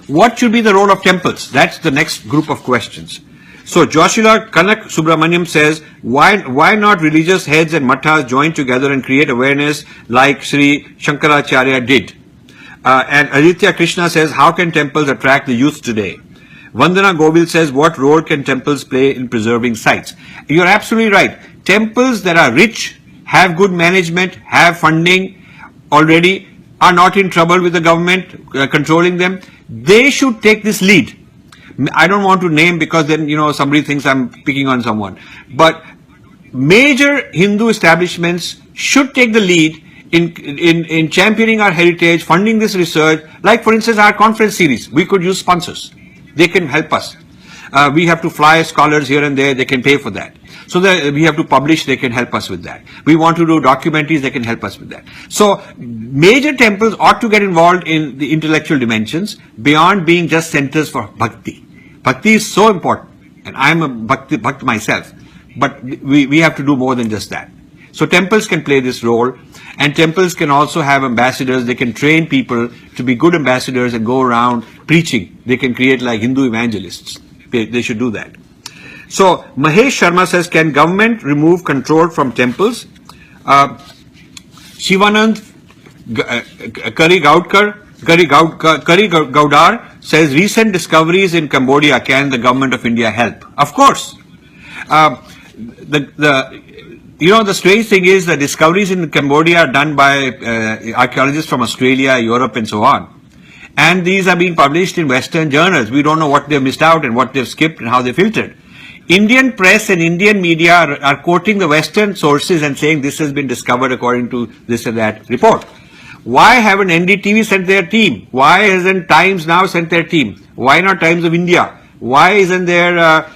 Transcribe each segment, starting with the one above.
What should be the role of temples? That's the next group of questions. So Joshila Kanak Subramaniam says, why not religious heads and mathas join together and create awareness like Sri Shankaracharya did? And Aditya Krishna says, how can temples attract the youth today? Vandana Govil says, what role can temples play in preserving sites? You're absolutely right. Temples that are rich, have good management, have funding already, are not in trouble with the government controlling them. They should take this lead. I don't want to name because then, somebody thinks I'm picking on someone. But major Hindu establishments should take the lead in championing our heritage, funding this research. Like, for instance, our conference series. We could use sponsors. They can help us. We have to fly scholars here and there. They can pay for that. So that we have to publish, they can help us with that. We want to do documentaries, they can help us with that. So major temples ought to get involved in the intellectual dimensions beyond being just centers for bhakti. Bhakti is so important, and I'm a bhakt myself, but we have to do more than just that. So temples can play this role, and temples can also have ambassadors. They can train people to be good ambassadors and go around preaching. They can create like Hindu evangelists. They should do that. So Mahesh Sharma says, can government remove control from temples? Shivanand Kari Gaudar says, recent discoveries in Cambodia, can the government of India help? Of course. The strange thing is the discoveries in Cambodia are done by archaeologists from Australia, Europe, and so on. And these are being published in Western journals. We don't know what they've missed out and what they've skipped and how they filtered. Indian press and Indian media are quoting the Western sources and saying this has been discovered according to this and that report. Why haven't NDTV sent their team? Why hasn't Times Now sent their team? Why not Times of India? Why isn't there,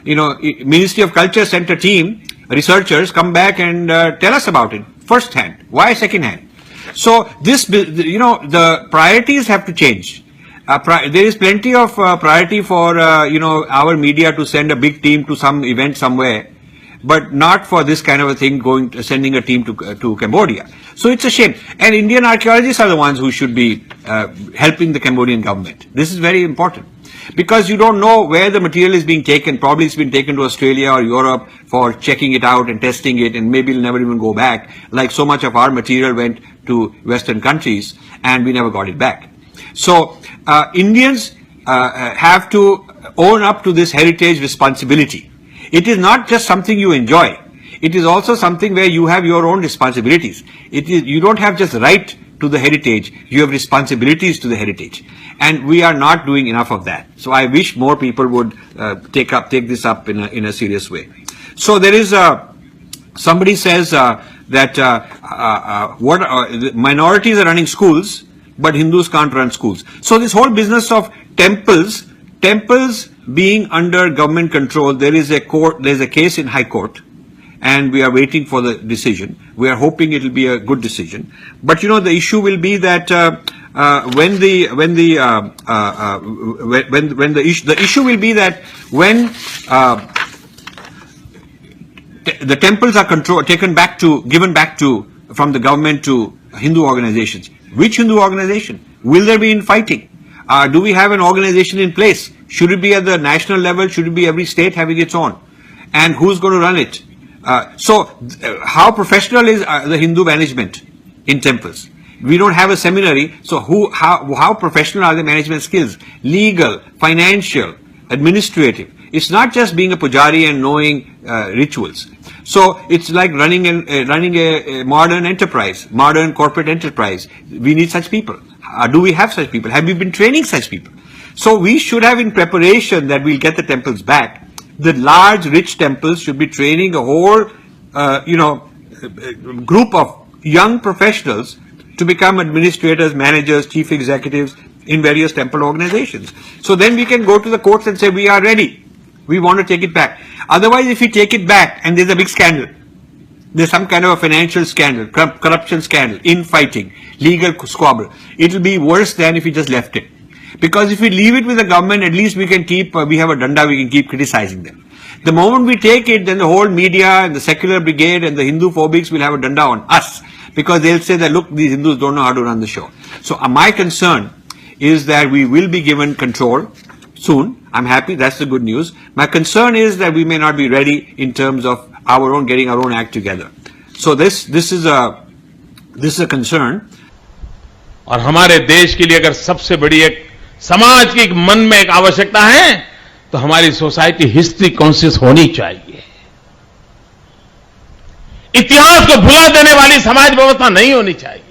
Ministry of Culture sent a team, researchers come back and tell us about it first hand? Why second hand? So the priorities have to change. There is plenty of priority for, our media to send a big team to some event somewhere, but not for this kind of a thing sending a team to Cambodia. So it's a shame. And Indian archaeologists are the ones who should be helping the Cambodian government. This is very important. Because you don't know where the material is being taken. Probably it's been taken to Australia or Europe for checking it out and testing it, and maybe it'll never even go back. Like so much of our material went to Western countries and we never got it back. So Indians have to own up to this heritage responsibility. It is not just something you enjoy. It is also something where you have your own responsibilities. You don't have just right to the heritage, you have responsibilities to the heritage. And we are not doing enough of that. So I wish more people would take this up in a serious way. So there is somebody says that minorities are running schools, but Hindus can't run schools. So this whole business of temples being under government control, there's a case in High Court, and we are waiting for the decision. We are hoping it will be a good decision. But the issue will be that when the issue will be that when the temples are given back to from the government to Hindu organizations. Which Hindu organization? Will there be infighting? Do we have an organization in place? Should it be at the national level? Should it be every state having its own? And who's going to run it? How professional is the Hindu management in temples? We don't have a seminary, so how professional are the management skills? Legal, financial, administrative. It's not just being a pujari and knowing rituals. So it's like running a modern enterprise, modern corporate enterprise. We need such people. Do we have such people? Have we been training such people? So we should have in preparation that we'll get the temples back. The large, rich temples should be training a whole, group of young professionals to become administrators, managers, chief executives in various temple organizations. So then we can go to the courts and say, we are ready. We want to take it back. Otherwise, if we take it back and there's a big scandal, there's some kind of a financial scandal, corruption scandal, infighting, legal squabble, it will be worse than if we just left it. Because if we leave it with the government, at least we have a danda, we can keep criticizing them. The moment we take it, then the whole media and the secular brigade and the Hindu phobics will have a danda on us. Because they'll say that, look, these Hindus don't know how to run the show. So my concern is that we will be given control soon. I'm happy. That's the good news. My concern is that we may not be ready in terms of getting our own act together. So this is a concern. और हमारे देश के लिए अगर सबसे बड़ी एक समाज की मन में एक आवश्यकता है तो हमारी सोसाइटी हिस्ट्री कॉन्शियस होनी चाहिए. इतिहास को भुला देने वाली समाज व्यवस्था नहीं होनी चाहिए.